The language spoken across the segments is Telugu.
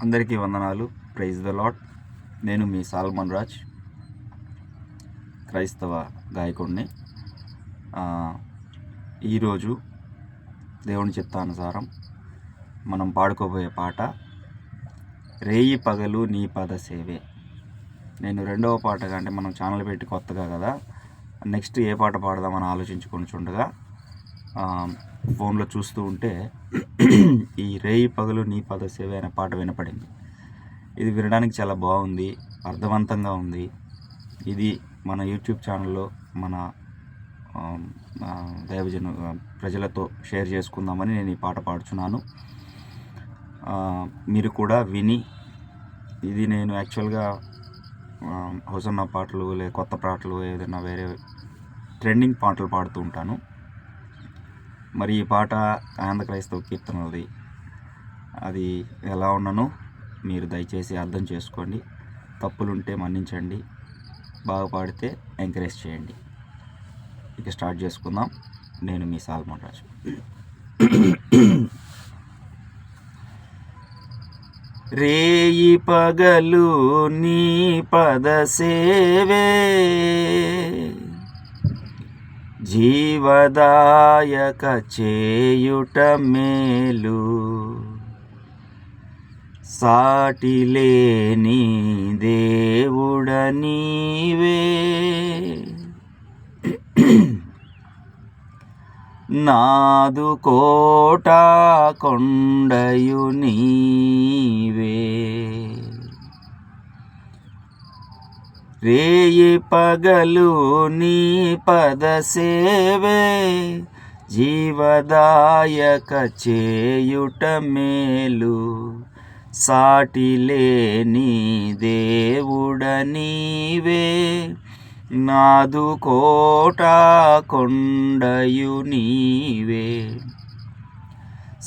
అందరికీ వందనాలు. Praise the lord. నేను మీ సాల్మన్ రాజ్, క్రైస్తవ గాయకుడిని. ఈరోజు దేవుని చిత్తానుసారం మనం పాడుకోబోయే పాట రేయి పగలు నీ పద సేవే. నేను రెండవ పాట కంటే మనం ఛానల్ పెట్టి కొత్తగా కదా, నెక్స్ట్ ఏ పాట పాడదామని ఆలోచించుకొని చుండగా ఫోన్లో చూస్తూ ఉంటే ఈ రేయి పగలు నీ పద సేవ అనే పాట వినపడింది. ఇది వినడానికి చాలా బాగుంది, అర్థవంతంగా ఉంది. ఇది మన యూట్యూబ్ ఛానల్లో మన దైవజన ప్రజలతో షేర్ చేసుకుందామని నేను ఈ పాట పాడుచున్నాను. మీరు కూడా విని, ఇది నేను యాక్చువల్గా హోసన్న పాటలు లేదా కొత్త పాటలు ఏదైనా వేరే ట్రెండింగ్ పాటలు పాడుతూ ఉంటాను. మరి ఈ పాట ఆంధ్ర క్రైస్తవ కీర్తనలది. అది ఎలా ఉన్నానో మీరు దయచేసి అర్థం చేసుకోండి. తప్పులుంటే మన్నించండి, బాగా పాడితే ఎంకరేజ్ చేయండి. ఇక స్టార్ట్ చేసుకుందాం. నేను మీ సాల్మన్ రాజు. రేయి పగలు నీ పద సేవే, జీవదాయక చేయుట మేలు, సాటిలేని దేవుడ నీవే, నాదు కోట కొండయు నీవే. రేయి పగలు నీ పద సేవే, జీవదాయక చేయుట మేలు, సాటిలేని దేవుడ నీవే, నాదు కోట కొండయు నీవే,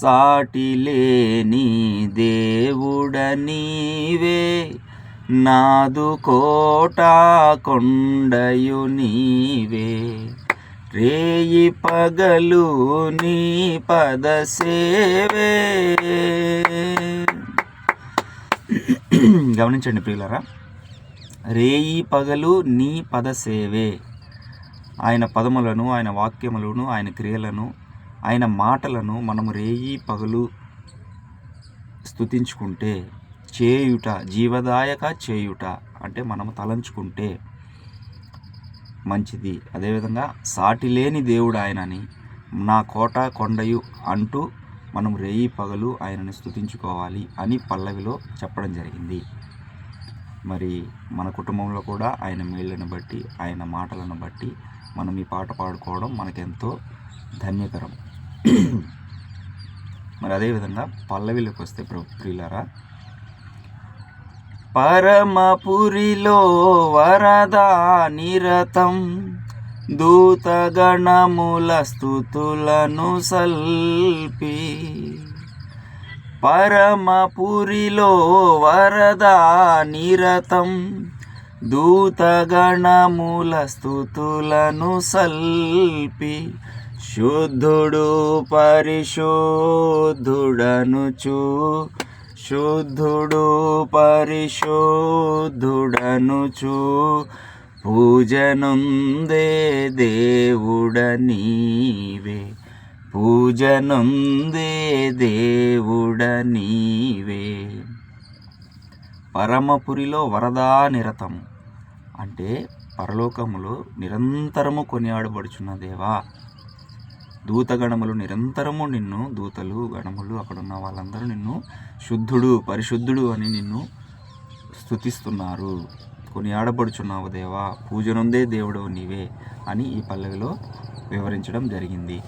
సాటిలేని దేవుడ నీవే, నాదు కోట కొండయు నీవే. రేయి పగలు నీ పద సేవే. గమనించండి ప్రియులారా, రేయి పగలు నీ పద సేవే. ఆయన పదములను, ఆయన వాక్యములను, ఆయన క్రియలను, ఆయన మాటలను మనము రేయి పగలు స్తుతించుకుంటే, చేయుట, జీవదాయక చేయుట అంటే మనము తలంచుకుంటే మంచిది. అదేవిధంగా సాటిలేని దేవుడు ఆయనని, నా కోట కొండయు అంటూ మనం రేయి పగలు ఆయనని స్తుతించుకోవాలి అని పల్లవిలో చెప్పడం జరిగింది. మరి మన కుటుంబంలో కూడా ఆయన మేళ్ళను బట్టి, ఆయన మాటలను బట్టి మనం ఈ పాట పాడుకోవడం మనకెంతో ధన్యకరం. మరి అదేవిధంగా పల్లవిలోకి వస్తే ప్రియులారా, పరమపురిలో వరదా నిరతం, దూతగణముల స్తుతులను సల్పి, పరమపురిలో వరదా నిరతం, దూతగణముల స్తుతులను సల్పి, శుద్ధుడు పరిశుద్ధుడనుచు, శుద్ధుడు పరిశుద్ధుడనుచు, పూజనుందే దేవుడ నీవే, పూజనుందే దేవుడ నీవే. పరమపురిలో వరదా నిరతము అంటే పరలోకములో నిరంతరము కొనియాడబడుచున్న దేవా. దూతగణములు నిరంతరము నిన్ను, దూతలు గణములు అక్కడున్న వాళ్ళందరూ నిన్ను శుద్ధుడు పరిశుద్ధుడు అని నిన్ను స్తుతిస్తున్నారు, కొనియాడబడుచున్నావు దేవా, పూజనుందే దేవుడు నీవే అని ఈ పల్లవిలో వివరించడం జరిగింది.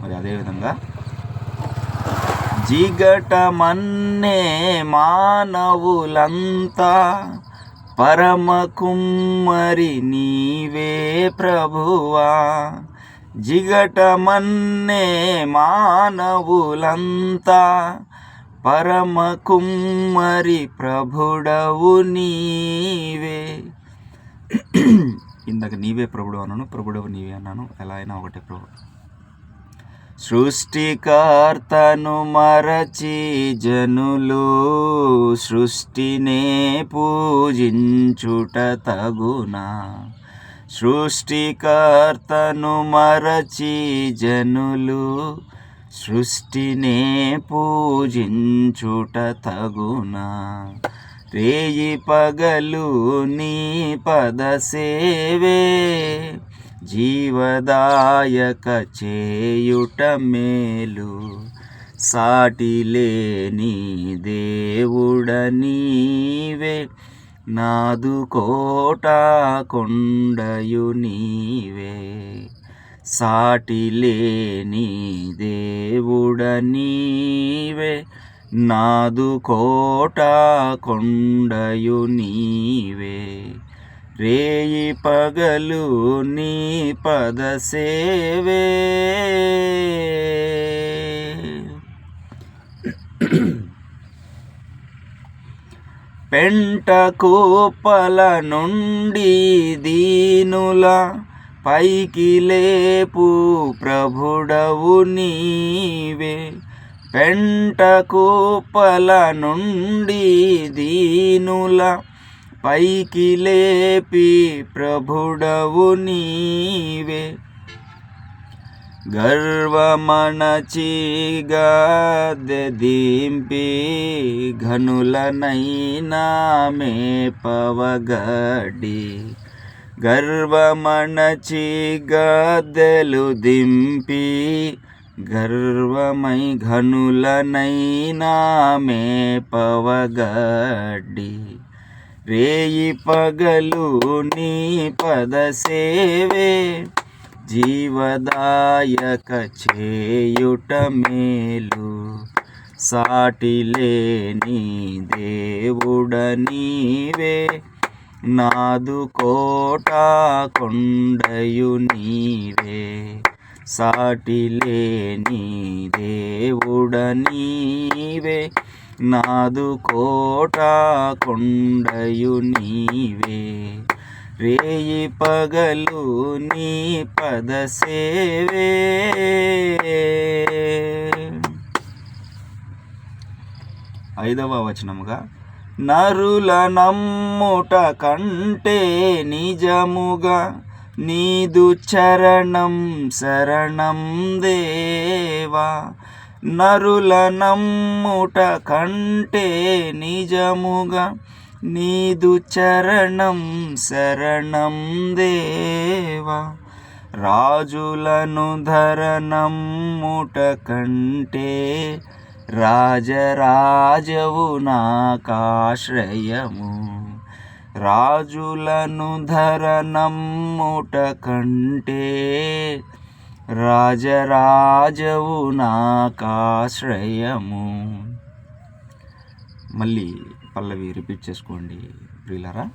మరి అదేవిధంగా జిగటమన్నే మానవులంతా, పరమ కుమ్మరి నీవే ప్రభువా, జిగటమన్నే మానవులంతా, పరమ కుమ్మరి ప్రభుడవు నీవే. ఇందాక నీవే ప్రభుడు అన్నాను, ప్రభుడవు నీవే అన్నాను, ఎలా అయినా ఒకటే ప్రభు. సృష్టికర్తను మరచి జనులు సృష్టినే పూజించుట తగునా. సృష్టికర్తను మరచి జనులు సృష్టినే పూజించుట తగునా. రేయి పగలు నీ పద సేవే జీవదాయక చేయుట మేలు. సాటిలేని దేవుడ నీవే నాదు కోట కొండయు నీవే. సాటిలేని దేవుడ నీవే నాదు కోట కొండయు నీవే. రేయి పగలు నీ పద సేవే. పెంట కుప్పల నుండి దీనుల పైకి లేపు ప్రభుడవు నీవే. పెంట కుప్పల నుండి దీనుల పైకి లేపి ప్రభుడవు నీవే. గర్వమణచి గద్దె దింపి ఘనులనైనా మేపవగడ్డి. గర్వమణచి గద్దెలు దింపి గర్వమై ఘనులనైనా మేపవగడ్డి. రేయి పగలు నీ పద సేవే జీవదాయక చేయుట మేలు. సాటిలేని దేవుడ నీవే నాదు కోట కొండయు నీవే. సాటిలేని దేవుడ నీవే నాదు కోట కొండయు నీవే. రేయి పగలు నీ పద సేవే. ఐదవ వచనముగా నరుల నమ్ముట కంటే నిజముగా నీదు చరణం శరణం దేవా. నరుల నమ్ముట కంటే నిజముగా నీదు చరణం శరణం దేవా. రాజులను ధరనమ్ముట కంటే రాజరాజవు నాకాశ్రయము. రాజులను ధరనమ్ముట కంటే రాజరాజవు నాకాశ్రయము. మళ్ళీ పల్లవి రిపీట్ చేసుకోండి ప్రియులారా.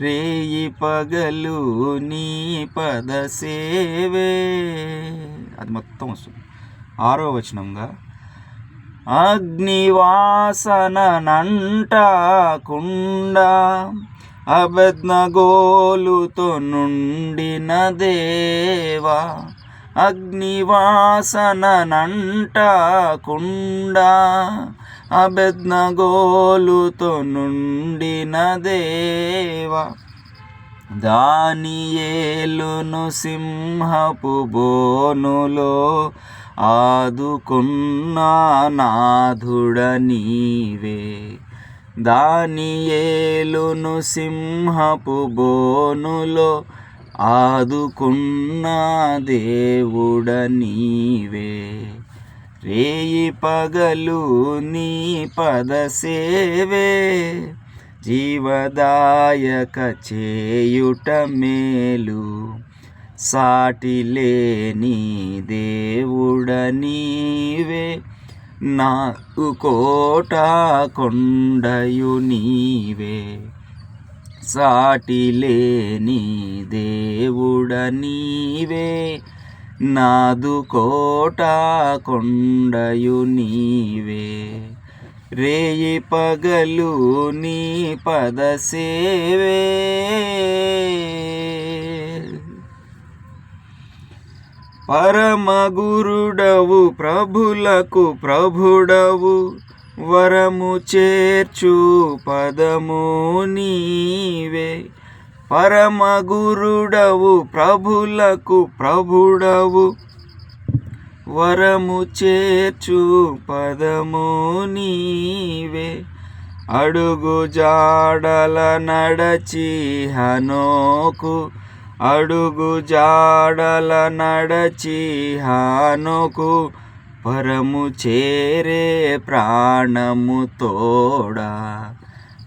రేయి పగలు నీ పద సేవే. అది మొత్తం వస్తుంది. ఆరో వచనంగా అగ్నివాసన నంటకుండా అబేద్నెగోలుతో నుండిన దేవా. అగ్నివాసన నంటకుండా అబేద్నెగోలుతో నుండిన దేవా. దానియేలును సింహపు బోనులో ఆదుకున్న నాథుడ నీవే. దానియేలును సింహపు బోనులో ఆదుకున్న దేవుడ నీవే. రేయి పగలు నీ పద సేవే జీవదాయక చేయుట మేలు. సాటిలేని దేవుడ నీవే నాకు కోట కొండయు నీవే. సాటిలేని దేవుడ నీవే నాదు కోట కొండయు నీవే. రేయి పగలు నీ పద సేవే. పరమ గురుడవు ప్రభులకు ప్రభుడవు, వరము చేర్చు పదము నీవే. పరమ గురుడవు ప్రభులకు ప్రభుడవు, వరము చేర్చు పదము నీవే. అడుగు జాడల నడచి హనోకు, అడుగు జాడల నడచి హానోకు, పరము చేరే ప్రాణము తోడా,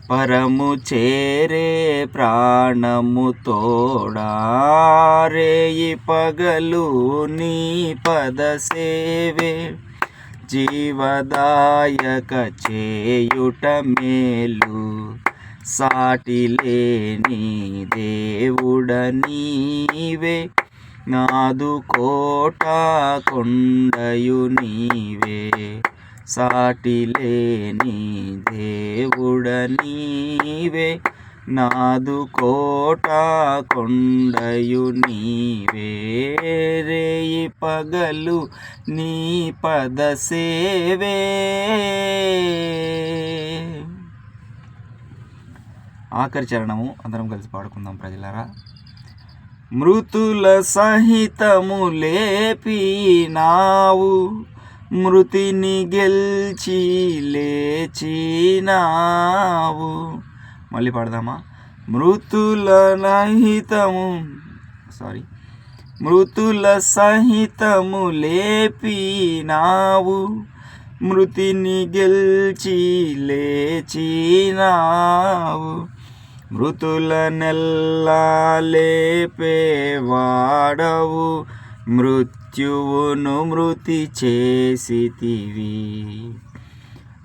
పరము చేరే ప్రాణము తోడా. రేయి పగలు నీ పద సేవే, జీవదాయక చేయుట మేలు. సాటి లేని దేవుడ నీవే, నాదు కోట కొండయు నీవే. సాటి లేని దేవుడ నీవే, నాదు కోట కొండయు నీవే. రేయి పగలు నీ పద సేవే. ఆఖరి చరణము అందరం కలిసి పాడుకుందాం ప్రజలారా. మృతుల సహితము లేపినావు, మృతిని గెల్చి లేచినావు. మళ్ళీ పాడదామా? మృతుల సహితము లేపినావు, మృతిని గెల్చి లేచినావు. మృతుల నెల్లా లేపేవాడవు, మృత్యువును మృతి చేసితివి.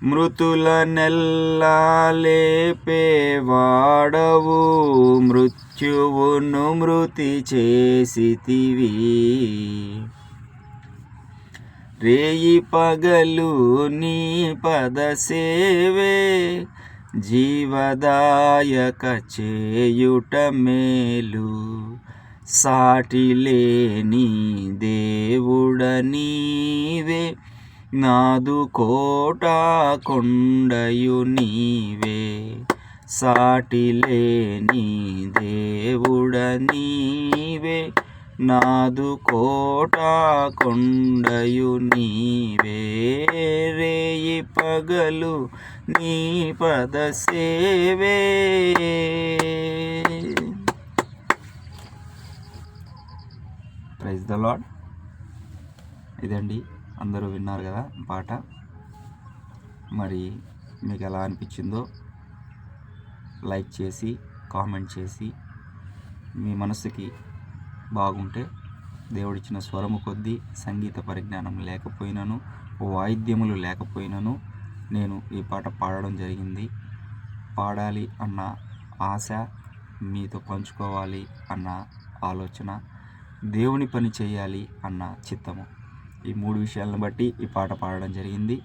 మృతుల నెల్లా లేపేవాడవు, మృత్యువును మృతి చేసితివి. రేయి పగలు నీ పద సేవే, జీవదాయక చేయుట మేలు. సాటి లేని దేవుడ నీవే, నాదు కోట కొండయు నీవే. సాటి లేని దేవుడ నీవే, నాదు కోట కొండయు నీవే. రేయి పగలు నీ పద సేవే. Praise the lord. ఇదండి, అందరూ విన్నారు కదా పాట. మరి మీకు ఎలా అనిపించిందో లైక్ చేసి కామెంట్ చేసి, మీ మనసుకి బాగుంటే, దేవుడిచ్చిన స్వరము కొద్దీ సంగీత పరిజ్ఞానం లేకపోయినను, వాయిద్యములు లేకపోయినను నేను ఈ పాట పాడడం జరిగింది. పాడాలి అన్న ఆశ, మీతో పంచుకోవాలి అన్న ఆలోచన, దేవుని పని చేయాలి అన్న చిత్తము, ఈ 3 విషయాలను బట్టి ఈ పాట పాడడం జరిగింది.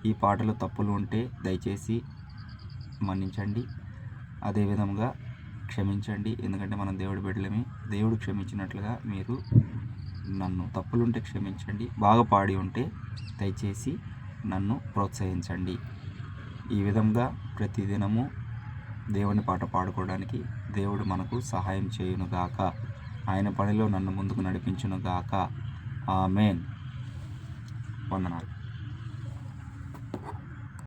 ఈ పాటలో తప్పులు ఉంటే దయచేసి మన్నించండి, అదేవిధంగా క్షమించండి. ఎందుకంటే మనం దేవుడి బిడ్డలమే. దేవుడు క్షమించినట్లుగా మీరు నన్ను తప్పులుంటే క్షమించండి. బాగా పాడి ఉంటే దయచేసి నన్ను ప్రోత్సహించండి. ఈ విధంగా ప్రతిదినము దేవుని పాట పాడుకోవడానికి దేవుడు మనకు సహాయం చేయునుగాక. ఆయన పనిలో నన్ను ముందుకు నడిపించునుగాక. ఆమేన్. వందనాలు.